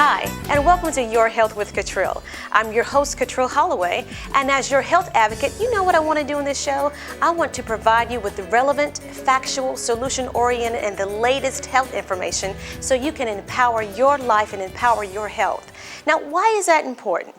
Hi, and welcome to Your Health with Katriel. I'm your host, Katriel Holloway, and as your health advocate, you know what I want to do in this show? I want to provide you with the relevant, factual, solution-oriented, and the latest health information so you can empower your life and empower your health. Now, why is that important?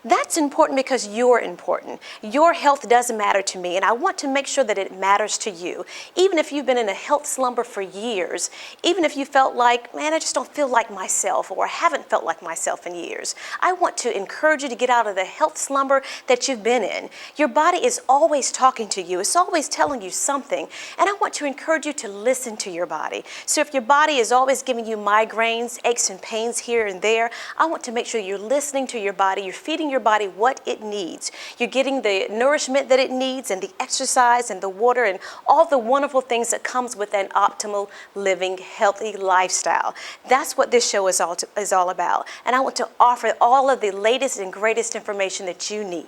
That's important because you're important. Your health does matter to me, and I want to make sure that it matters to you. Even if you've been in a health slumber for years, even if you felt like, man, I just don't feel like myself, or I haven't felt like myself in years, I want to encourage you to get out of the health slumber that you've been in. Your body is always talking to you. It's always telling you something, and I want to encourage you to listen to your body. So if your body is always giving you migraines, aches and pains here and there, I want to make sure you're listening to your body, you're feeding your body what it needs. You're getting the nourishment that it needs and the exercise and the water and all the wonderful things that comes with an optimal living, healthy lifestyle. That's what this show is all about. And I want to offer all of the latest and greatest information that you need.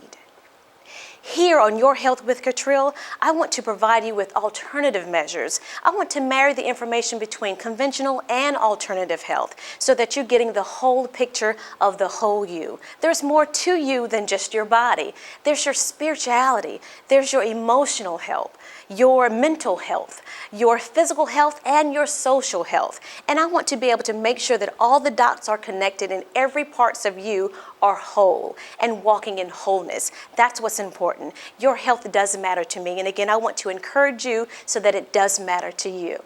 Here on Your Health with Katriel, I want to provide you with alternative measures. I want to marry the information between conventional and alternative health so that you're getting the whole picture of the whole you. There's more to you than just your body. There's your spirituality. There's your emotional health, your mental health, your physical health, and your social health. And I want to be able to make sure that all the dots are connected and every parts of you are whole and walking in wholeness. That's what's important. Your health does matter to me. And again, I want to encourage you so that it does matter to you.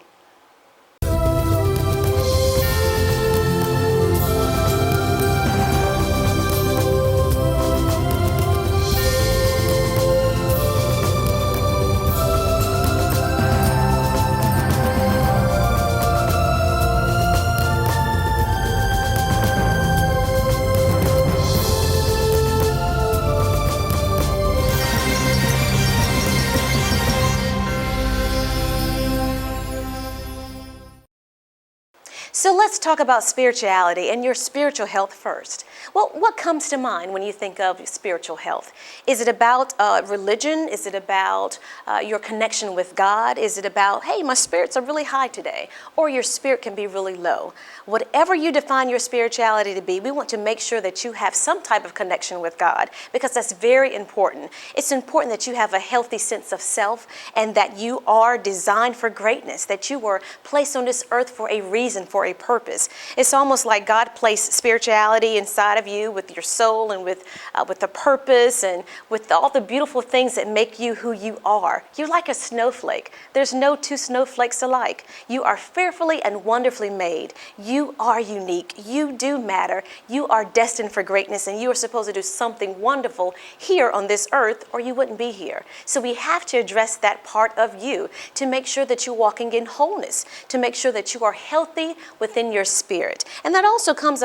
So let's talk about spirituality and your spiritual health first. Well, what comes to mind when you think of spiritual health? Is it about religion? Is it about your connection with God? Is it about, hey, my spirits are really high today? Or your spirit can be really low? Whatever you define your spirituality to be, we want to make sure that you have some type of connection with God because that's very important. It's important that you have a healthy sense of self and that you are designed for greatness, that you were placed on this earth for a reason, for a purpose. It's almost like God placed spirituality inside of you with your soul and with the purpose and with all the beautiful things that make you who you are. You're like a snowflake. There's no two snowflakes alike. You are fearfully and wonderfully made. You are unique. You do matter. You are destined for greatness and you are supposed to do something wonderful here on this earth or you wouldn't be here. So we have to address that part of you to make sure that you're walking in wholeness, to make sure that you are healthy within your spirit. And that also comes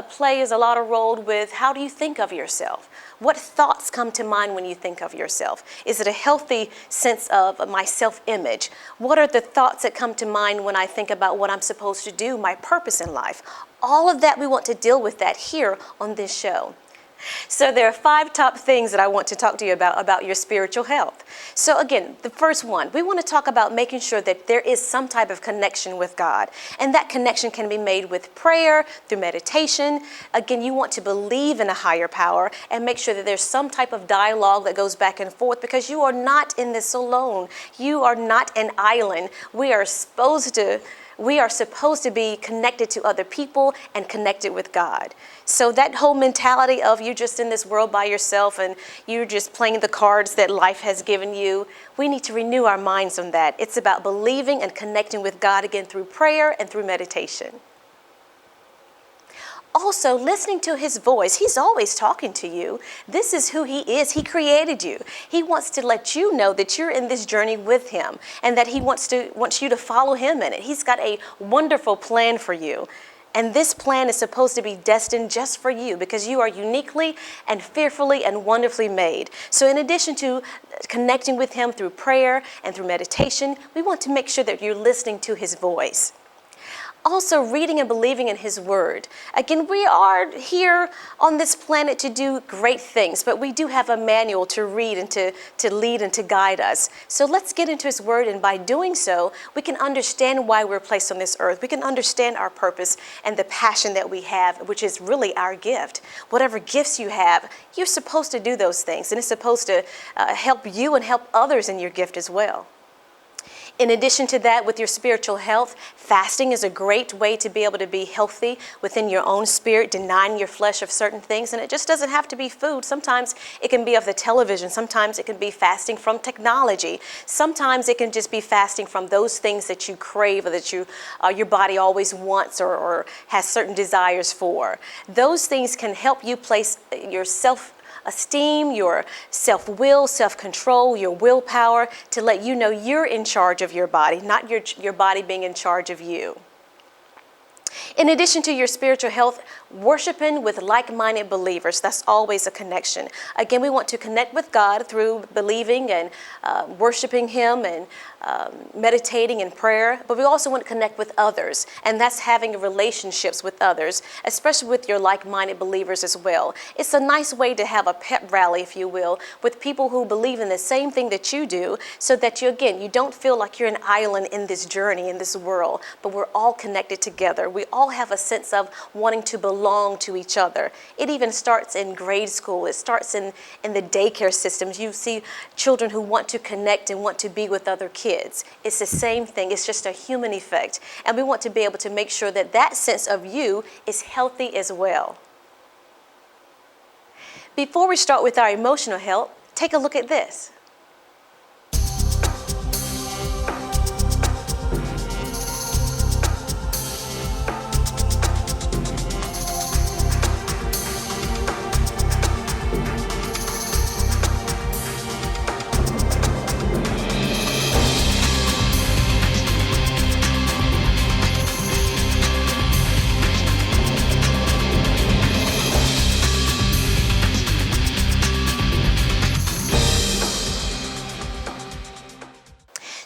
plays a lot of role with how do you think of yourself? What thoughts come to mind when you think of yourself? Is it a healthy sense of my self-image? What are the thoughts that come to mind when I think about what I'm supposed to do, my purpose in life? All of that, we want to deal with that here on this show. So there are 5 top things that I want to talk to you about your spiritual health. So again, the first one, we want to talk about making sure that there is some type of connection with God. And that connection can be made with prayer, through meditation. Again, you want to believe in a higher power and make sure that there's some type of dialogue that goes back and forth because you are not in this alone. You are not an island. We are supposed to be connected to other people and connected with God. So that whole mentality of you're just in this world by yourself and you're just playing the cards that life has given you, we need to renew our minds on that. It's about believing and connecting with God again through prayer and through meditation. Also, listening to his voice. He's always talking to you. This is who he is. He created you. He wants to let you know that you're in this journey with him and that he wants you to follow him in it. He's got a wonderful plan for you. And this plan is supposed to be destined just for you because you are uniquely and fearfully and wonderfully made. So in addition to connecting with him through prayer and through meditation, we want to make sure that you're listening to his voice. Also, reading and believing in His Word. Again, we are here on this planet to do great things, but we do have a manual to read and to lead and to guide us. So let's get into His Word, and by doing so, we can understand why we're placed on this earth. We can understand our purpose and the passion that we have, which is really our gift. Whatever gifts you have, you're supposed to do those things, and it's supposed to help you and help others in your gift as well. In addition to that, with your spiritual health, fasting is a great way to be able to be healthy within your own spirit, denying your flesh of certain things. And it just doesn't have to be food. Sometimes it can be of the television. Sometimes it can be fasting from technology. Sometimes it can just be fasting from those things that you crave or that your body always wants or has certain desires for. Those things can help you place your self-esteem, your self-will, self-control, your willpower to let you know you're in charge of your body, not your body being in charge of you. In addition to your spiritual health, worshiping with like-minded believers, that's always a connection. Again, we want to connect with God through believing and worshiping Him and meditating in prayer, but we also want to connect with others, and that's having relationships with others, especially with your like-minded believers as well. It's a nice way to have a pep rally, if you will, with people who believe in the same thing that you do, so that you don't feel like you're an island in this journey, in this world, but we're all connected together. We all have a sense of wanting to belong to each other. It even starts in grade school. It starts in the daycare systems. You see children who want to connect and want to be with other kids. It's the same thing. It's just a human effect. And we want to be able to make sure that that sense of you is healthy as well. Before we start with our emotional health, take a look at this.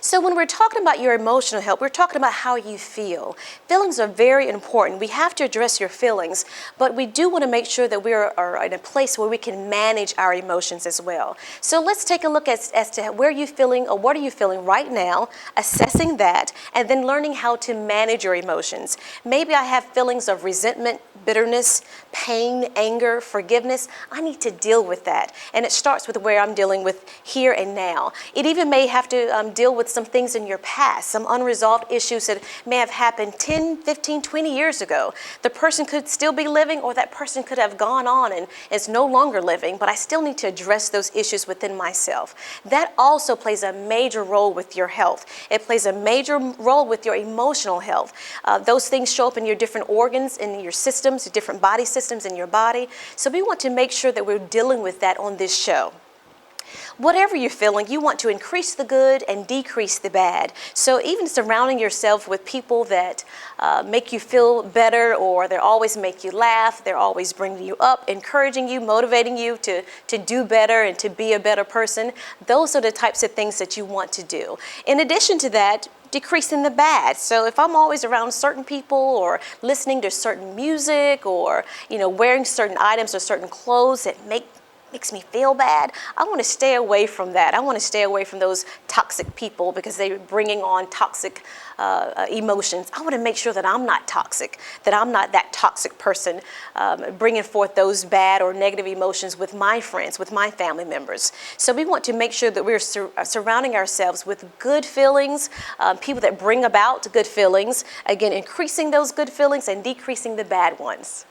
So when we're talking about your emotional health, we're talking about how you feel. Feelings are very important. We have to address your feelings, but we do want to make sure that we are in a place where we can manage our emotions as well. So let's take a look as to where you're feeling or what are you feeling right now, assessing that, and then learning how to manage your emotions. Maybe I have feelings of resentment, bitterness, pain, anger, forgiveness. I need to deal with that. And it starts with where I'm dealing with here and now. It even may have to deal with some things in your past, some unresolved issues that may have happened 10, 15, 20 years ago. The person could still be living, or that person could have gone on and is no longer living, but I still need to address those issues within myself. That also plays a major role with your health. It plays a major role with your emotional health. Those things show up in your different organs, in your systems, different body systems in your body. So we want to make sure that we're dealing with that on this show. Whatever you're feeling, you want to increase the good and decrease the bad. So even surrounding yourself with people that make you feel better, or they always make you laugh, they're always bringing you up, encouraging you, motivating you to do better and to be a better person, those are the types of things that you want to do. In addition to that, decreasing the bad. So if I'm always around certain people or listening to certain music or wearing certain items or certain clothes that makes me feel bad, I want to stay away from that. I want to stay away from those toxic people because they're bringing on toxic emotions. I want to make sure that I'm not toxic, that I'm not that toxic person bringing forth those bad or negative emotions with my friends, with my family members. So we want to make sure that we're surrounding ourselves with good feelings, people that bring about good feelings, again, increasing those good feelings and decreasing the bad ones.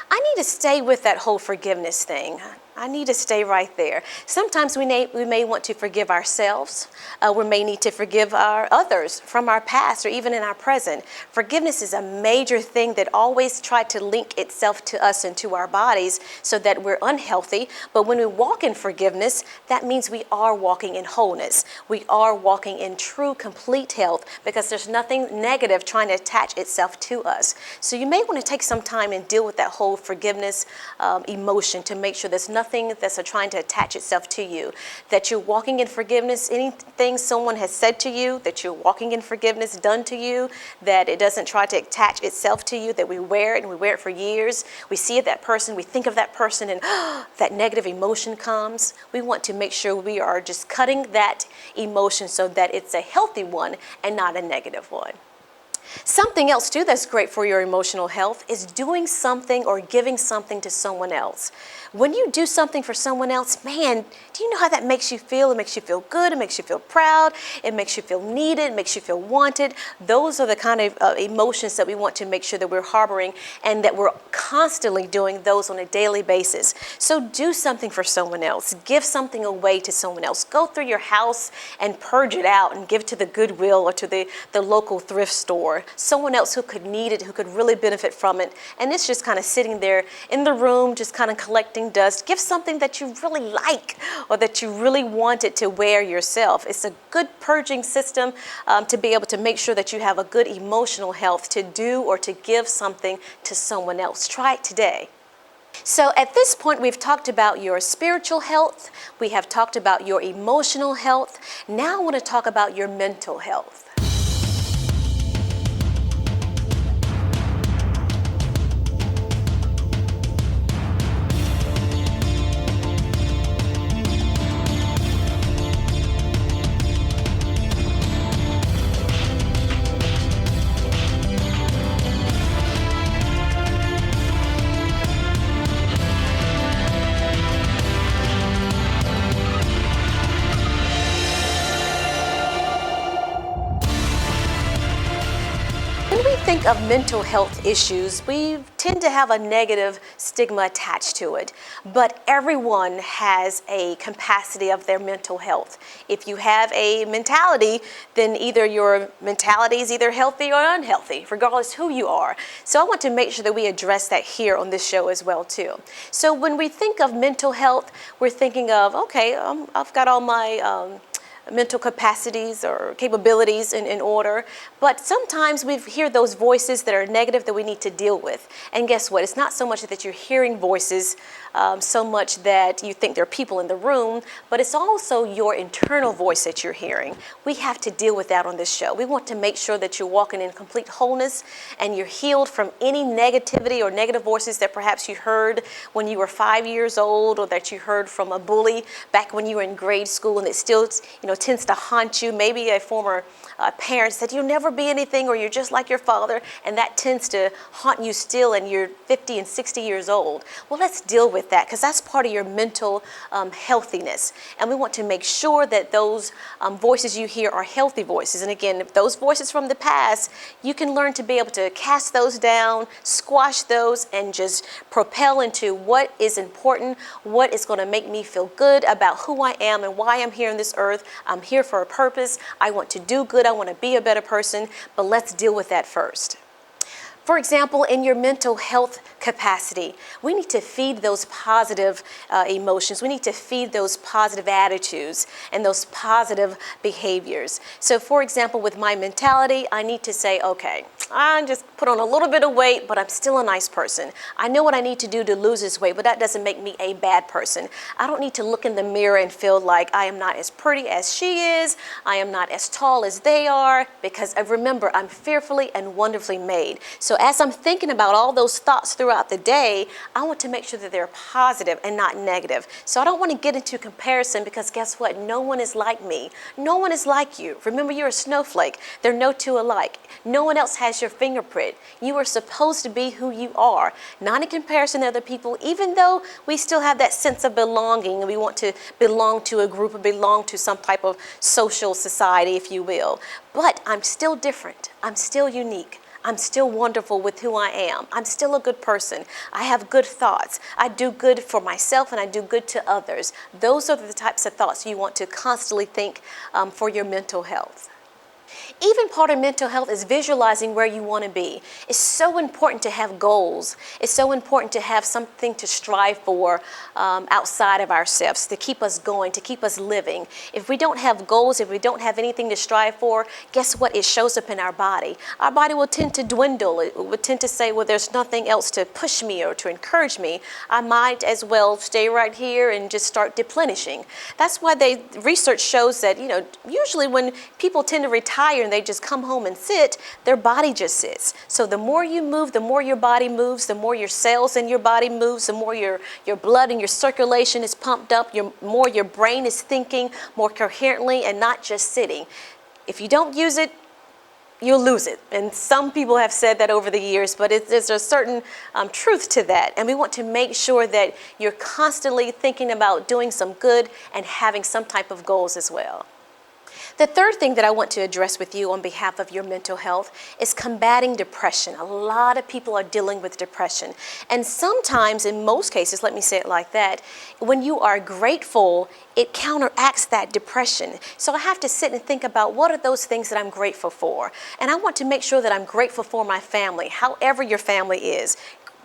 I need to stay with that whole forgiveness thing. I need to stay right there. Sometimes we may want to forgive ourselves. We may need to forgive our others from our past or even in our present. Forgiveness is a major thing that always tries to link itself to us and to our bodies so that we're unhealthy. But when we walk in forgiveness, that means we are walking in wholeness. We are walking in true, complete health because there's nothing negative trying to attach itself to us. So you may want to take some time and deal with that whole forgiveness emotion to make sure there's nothing nothing that's trying to attach itself to you. That you're walking in forgiveness, anything someone has said to you, that you're walking in forgiveness done to you, that it doesn't try to attach itself to you, that we wear it and we wear it for years. We see that person, we think of that person, and that negative emotion comes. We want to make sure we are just cutting that emotion so that it's a healthy one and not a negative one. Something else too that's great for your emotional health is doing something or giving something to someone else. When you do something for someone else, man, do you know how that makes you feel? It makes you feel good, it makes you feel proud, it makes you feel needed, it makes you feel wanted. Those are the kind of emotions that we want to make sure that we're harboring and that we're constantly doing those on a daily basis. So do something for someone else. Give something away to someone else. Go through your house and purge it out and give to the Goodwill or to the local thrift store. Someone else who could need it, who could really benefit from it. And it's just kind of sitting there in the room, just kind of collecting dust. Give something that you really like or that you really wanted to wear yourself. It's a good purging system to be able to make sure that you have a good emotional health to do or to give something to someone else. Try it today. So at this point, we've talked about your spiritual health. We have talked about your emotional health. Now I want to talk about your mental health. When we think of mental health issues, we tend to have a negative stigma attached to it. But everyone has a capacity of their mental health. If you have a mentality, then either your mentality is either healthy or unhealthy, regardless who you are. So I want to make sure that we address that here on this show as well too. So when we think of mental health, we're thinking of, okay, I've got all my mental capacities or capabilities in order. But sometimes we hear those voices that are negative that we need to deal with. And guess what? It's not so much that you're hearing voices so much that you think there are people in the room, but it's also your internal voice that you're hearing. We have to deal with that on this show. We want to make sure that you're walking in complete wholeness and you're healed from any negativity or negative voices that perhaps you heard when you were 5 years old, or that you heard from a bully back when you were in grade school, and it still, tends to haunt you. Maybe a former parent said you'll never be anything, or you're just like your father, and that tends to haunt you still, and you're 50 and 60 years old. Well, let's deal with that, because that's part of your mental healthiness. And we want to make sure that those voices you hear are healthy voices. And again, if those voices from the past, you can learn to be able to cast those down, squash those, and just propel into what is important, what is going to make me feel good about who I am and why I'm here on this earth. I'm here for a purpose. I want to do good. I want to be a better person. But let's deal with that first. For example, in your mental health capacity, we need to feed those positive emotions. We need to feed those positive attitudes and those positive behaviors. So for example, with my mentality, I need to say, okay, I just put on a little bit of weight, but I'm still a nice person. I know what I need to do to lose this weight, but that doesn't make me a bad person. I don't need to look in the mirror and feel like I am not as pretty as she is. I am not as tall as they are, because remember, I'm fearfully and wonderfully made. So as I'm thinking about all those thoughts throughout the day, I want to make sure that they're positive and not negative. So I don't want to get into comparison, because guess what? No one is like me. No one is like you. Remember, you're a snowflake. There are no two alike. No one else has your fingerprint. You are supposed to be who you are, not in comparison to other people, even though we still have that sense of belonging and we want to belong to a group or belong to some type of social society, if you will. But I'm still different. I'm still unique. I'm still wonderful with who I am. I'm still a good person. I have good thoughts. I do good for myself and I do good to others. Those are the types of thoughts you want to constantly think for your mental health. Even part of mental health is visualizing where you want to be. It's so important to have goals. It's so important to have something to strive for outside of ourselves, to keep us going, to keep us living. If we don't have goals, if we don't have anything to strive for, guess what? It shows up in our body. Our body will tend to dwindle. It will tend to say, well, there's nothing else to push me or to encourage me. I might as well stay right here and just start deplenishing. That's why research shows that, usually when people tend to retire and they just come home and sit, their body just sits. So the more you move, the more your body moves, the more your cells in your body moves, the more your blood and your circulation is pumped up, more your brain is thinking more coherently and not just sitting. If you don't use it, you'll lose it. And some people have said that over the years, but there's a certain truth to that. And we want to make sure that you're constantly thinking about doing some good and having some type of goals as well. The third thing that I want to address with you on behalf of your mental health is combating depression. A lot of people are dealing with depression. And sometimes, in most cases, let me say it like that, when you are grateful, it counteracts that depression. So I have to sit and think about what are those things that I'm grateful for. And I want to make sure that I'm grateful for my family, however your family is.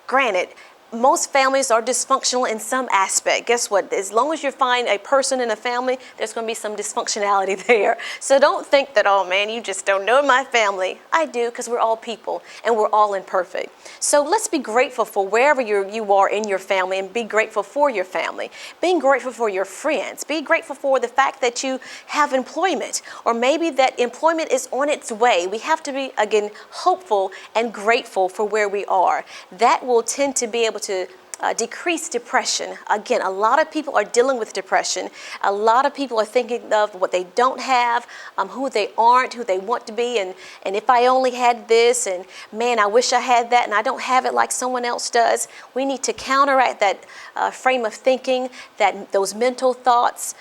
Granted, most families are dysfunctional in some aspect. Guess what? As long as you find a person in a family, there's going to be some dysfunctionality there. So don't think that, oh man, you just don't know my family. I do, because we're all people and we're all imperfect. So let's be grateful for wherever you are in your family, and be grateful for your family. Being grateful for your friends. Be grateful for the fact that you have employment, or maybe that employment is on its way. We have to be, again, hopeful and grateful for where we are. That will tend to be able to decrease depression. Again, a lot of people are dealing with depression. A lot of people are thinking of what they don't have, who they aren't, who they want to be, and if I only had this, and man, I wish I had that, and I don't have it like someone else does. We need to counteract that frame of thinking, those mental thoughts,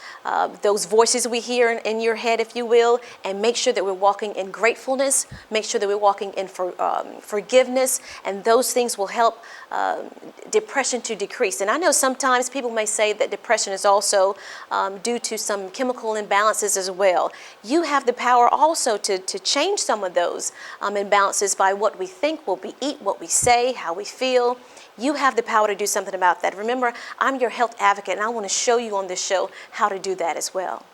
those voices we hear in your head, if you will, and make sure that we're walking in gratefulness, make sure that we're walking in forgiveness, and those things will help depression to decrease. And I know sometimes people may say that depression is also due to some chemical imbalances as well. You have the power also to change some of those imbalances by what we think, what we eat, what we say, how we feel. You have the power to do something about that. Remember, I'm your health advocate, and I want to show you on this show how to do that as well.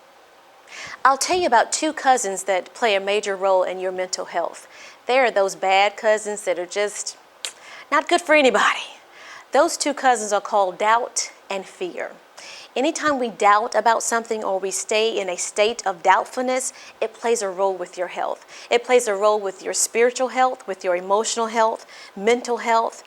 I'll tell you about two cousins that play a major role in your mental health. They are those bad cousins that are just not good for anybody. Those two cousins are called doubt and fear. Anytime we doubt about something, or we stay in a state of doubtfulness, it plays a role with your health. It plays a role with your spiritual health, with your emotional health, mental health,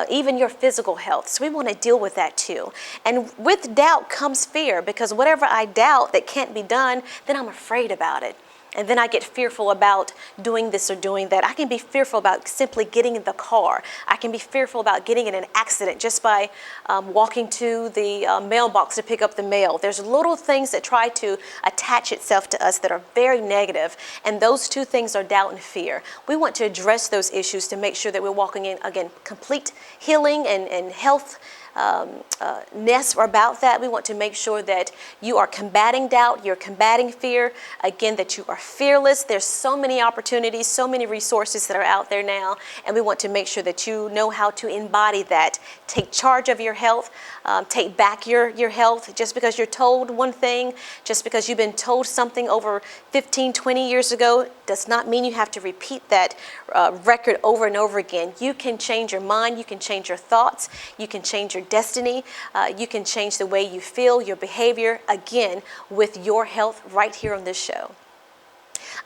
even your physical health. So we want to deal with that too. And with doubt comes fear, because whatever I doubt that can't be done, then I'm afraid about it. And then I get fearful about doing this or doing that. I can be fearful about simply getting in the car. I can be fearful about getting in an accident just by walking to the mailbox to pick up the mail. There's little things that try to attach itself to us that are very negative, and those two things are doubt and fear. We want to address those issues to make sure that we're walking in, again, complete healing and health about that. We want to make sure that you are combating doubt, you're combating fear, again, that you are fearless. There's so many opportunities, so many resources that are out there now, and we want to make sure that you know how to embody that. Take charge of your health, take back your health. Just because you're told one thing, just because you've been told something over 15, 20 years ago, does not mean you have to repeat that record over and over again. You can change your mind, you can change your thoughts, you can change your destiny, you can change the way you feel, your behavior, again, with your health right here on this show.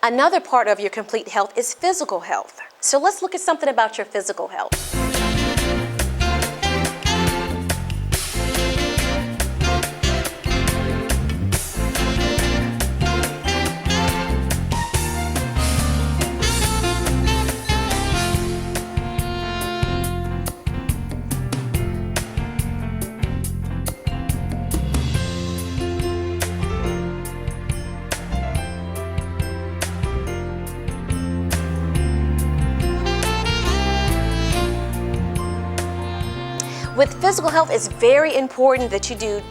Another part of your complete health is physical health. So let's look at something about your physical health. With physical health, it's very important that you do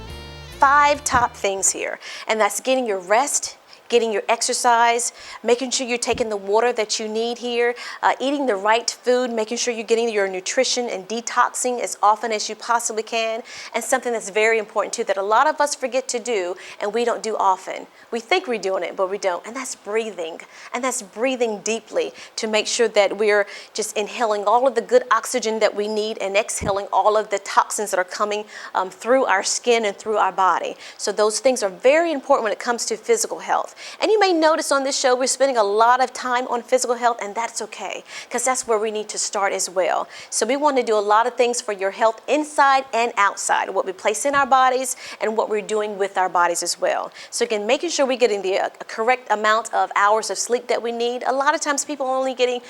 5 top things here, and that's getting your rest, getting your exercise, making sure you're taking the water that you need here, eating the right food, making sure you're getting your nutrition and detoxing as often as you possibly can. And something that's very important too that a lot of us forget to do and we don't do often. We think we're doing it, but we don't. And that's breathing. And that's breathing deeply to make sure that we're just inhaling all of the good oxygen that we need and exhaling all of the toxins that are coming through our skin and through our body. So those things are very important when it comes to physical health. And you may notice on this show we're spending a lot of time on physical health, and that's okay, because that's where we need to start as well. So we want to do a lot of things for your health inside and outside, what we place in our bodies and what we're doing with our bodies as well. So again, making sure we're getting the correct amount of hours of sleep that we need. A lot of times people are only getting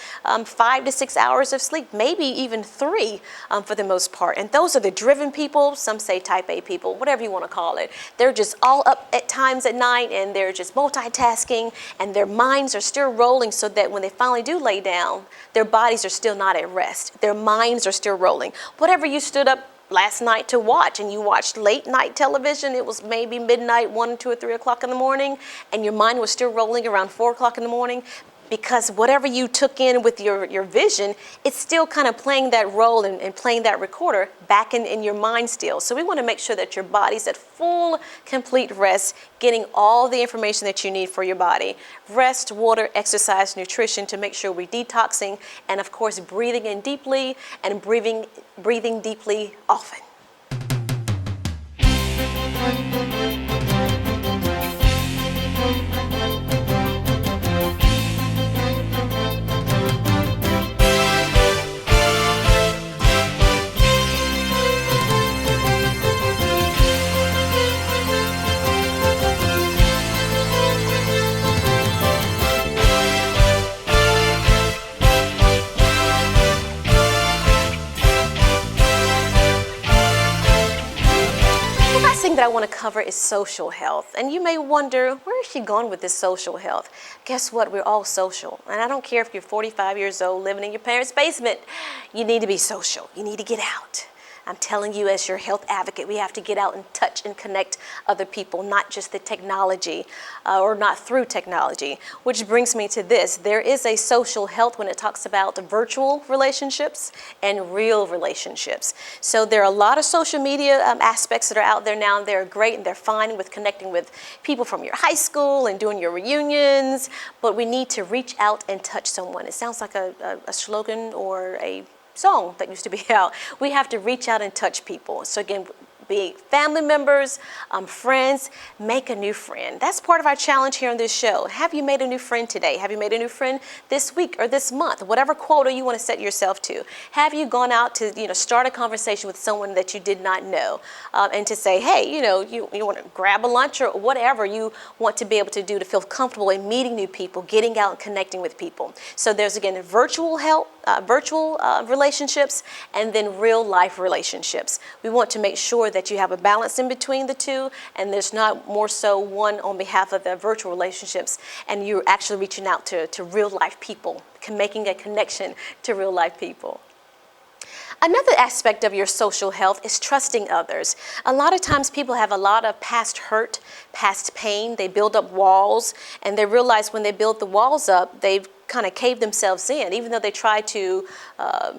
5 to 6 hours of sleep, maybe even 3 for the most part. And those are the driven people, some say type A people, whatever you want to call it. They're just all up at times at night and they're just multitasking and their minds are still rolling so that when they finally do lay down, their bodies are still not at rest. Their minds are still rolling. Whatever you stood up last night to watch and you watched late night television, it was maybe midnight, 1, 2, or 3 o'clock in the morning, and your mind was still rolling around 4 o'clock in the morning, because whatever you took in with your vision, it's still kind of playing that role and playing that recorder back in your mind still. So we want to make sure that your body's at full, complete rest, getting all the information that you need for your body. Rest, water, exercise, nutrition to make sure we're detoxing, and of course breathing in deeply and breathing deeply often. That I want to cover is social health. And you may wonder, where is she going with this social health? Guess what? We're all social. And I don't care if you're 45 years old living in your parents' basement. You need to be social. You need to get out. I'm telling you, as your health advocate, we have to get out and touch and connect other people, not just the technology or not through technology. Which brings me to this. There is a social health when it talks about virtual relationships and real relationships. So there are a lot of social media aspects that are out there now, and they're great and they're fine with connecting with people from your high school and doing your reunions, but we need to reach out and touch someone. It sounds like a slogan or a song that used to be out. We have to reach out and touch people. So again, be family members, friends, make a new friend. That's part of our challenge here on this show. Have you made a new friend today? Have you made a new friend this week or this month? Whatever quota you want to set yourself to. Have you gone out to start a conversation with someone that you did not know and to say, hey, you want to grab a lunch or whatever you want to be able to do to feel comfortable in meeting new people, getting out and connecting with people. So there's again virtual help, virtual relationships, and then real life relationships. We want to make sure that you have a balance in between the two, and there's not more so one on behalf of the virtual relationships, and you're actually reaching out to real life people, making a connection to real life people. Another aspect of your social health is trusting others. A lot of times people have a lot of past hurt, past pain. They build up walls, and they realize when they build the walls up, they've kind of cave themselves in, even though they try to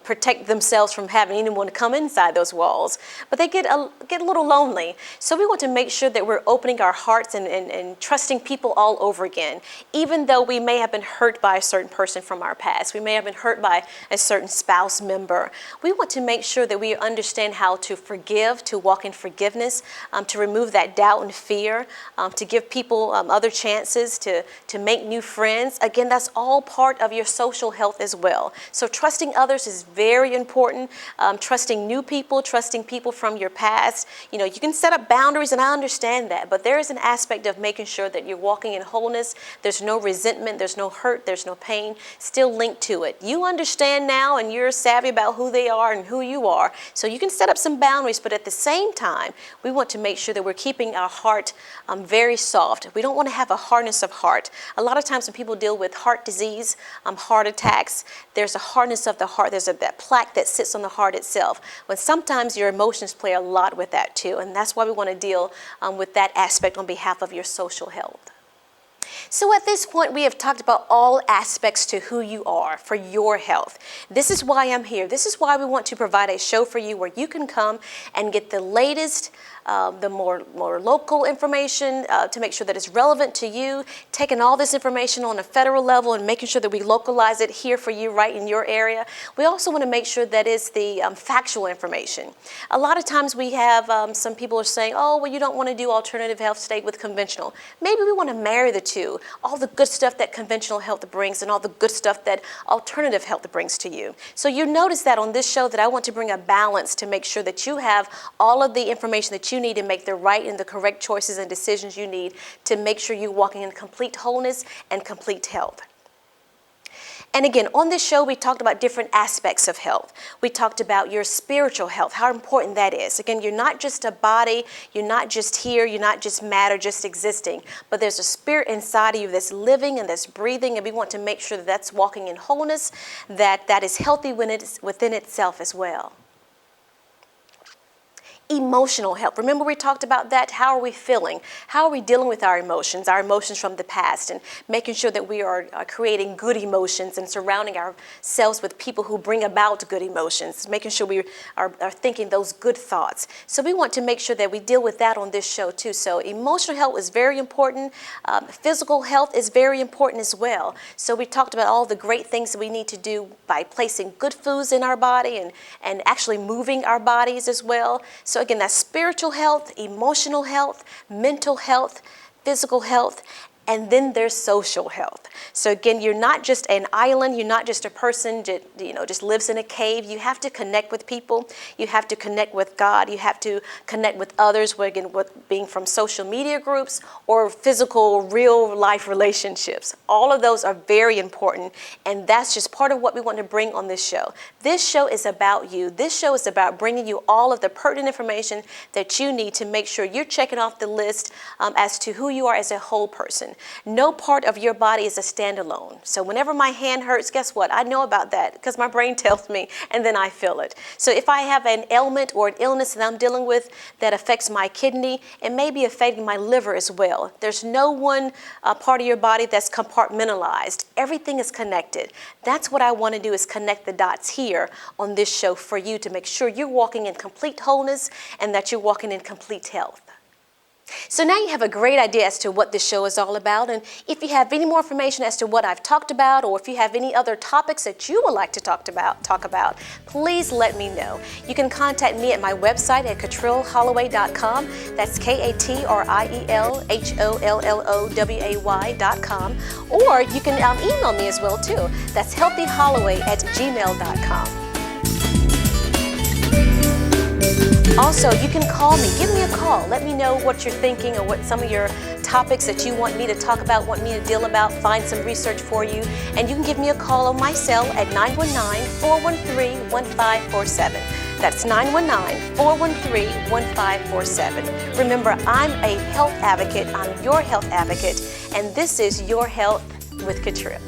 protect themselves from having anyone come inside those walls. But they get a little lonely. So we want to make sure that we're opening our hearts and trusting people all over again. Even though we may have been hurt by a certain person from our past, we may have been hurt by a certain spouse member, we want to make sure that we understand how to forgive, to walk in forgiveness, to remove that doubt and fear, to give people other chances, to make new friends. Again, that's all part of your social health as well. So trusting others is very important. Trusting new people, trusting people from your past. You can set up boundaries, and I understand that, but there is an aspect of making sure that you're walking in wholeness. There's no resentment, there's no hurt, there's no pain still linked to it. You understand now, and you're savvy about who they are and who you are, so you can set up some boundaries, but at the same time, we want to make sure that we're keeping our heart very soft. We don't want to have a hardness of heart. A lot of times when people deal with heart disease, heart attacks, there's a hardness of the heart. There's that plaque that sits on the heart itself. When sometimes your emotions play a lot with that too, and that's why we want to deal with that aspect on behalf of your social health. So at this point, we have talked about all aspects to who you are for your health. This is why I'm here. This is why we want to provide a show for you where you can come and get the latest, the more local information to make sure that it's relevant to you, taking all this information on a federal level and making sure that we localize it here for you right in your area. We also want to make sure that it's the factual information. A lot of times we have some people are saying, oh, well, you don't want to do alternative health, stay with conventional. Maybe we want to marry the two, all the good stuff that conventional health brings and all the good stuff that alternative health brings to you. So you notice that on this show that I want to bring a balance to make sure that you have all of the information that you need to make the right and the correct choices and decisions you need to make sure you're walking in complete wholeness and complete health. And again, on this show, we talked about different aspects of health. We talked about your spiritual health, how important that is. Again, you're not just a body, you're not just here, you're not just matter, just existing, but there's a spirit inside of you that's living and that's breathing, and we want to make sure that that's walking in wholeness, that is healthy when it's within itself as well. Emotional health. Remember we talked about that? How are we feeling? How are we dealing with our emotions from the past, and making sure that we are creating good emotions and surrounding ourselves with people who bring about good emotions, making sure we are thinking those good thoughts. So we want to make sure that we deal with that on this show too. So emotional health is very important. Physical health is very important as well. So we talked about all the great things that we need to do by placing good foods in our body and actually moving our bodies as well. So again, that's spiritual health, emotional health, mental health, physical health, and then there's social health. So again, you're not just an island, you're not just a person that just lives in a cave. You have to connect with people. You have to connect with God. You have to connect with others, again, being from social media groups or physical, real life relationships. All of those are very important, and that's just part of what we want to bring on this show. This show is about you. This show is about bringing you all of the pertinent information that you need to make sure you're checking off the list as to who you are as a whole person. No part of your body is a standalone. So whenever my hand hurts, guess what? I know about that because my brain tells me, and then I feel it. So if I have an ailment or an illness that I'm dealing with that affects my kidney, it may be affecting my liver as well. There's no one part of your body that's compartmentalized. Everything is connected. That's what I want to do, is connect the dots here on this show for you to make sure you're walking in complete wholeness and that you're walking in complete health. So now you have a great idea as to what this show is all about, and if you have any more information as to what I've talked about, or if you have any other topics that you would like to talk about, please let me know. You can contact me at my website at KatrielHolloway.com. That's KatrielHolloway.com, or you can email me as well too. That's healthyholloway@gmail.com. Also, you can call me. Give me a call. Let me know what you're thinking or what some of your topics that you want me to talk about, want me to deal about, find some research for you. And you can give me a call on my cell at 919-413-1547. That's 919-413-1547. Remember, I'm a health advocate. I'm your health advocate. And this is Your Health with Katriel.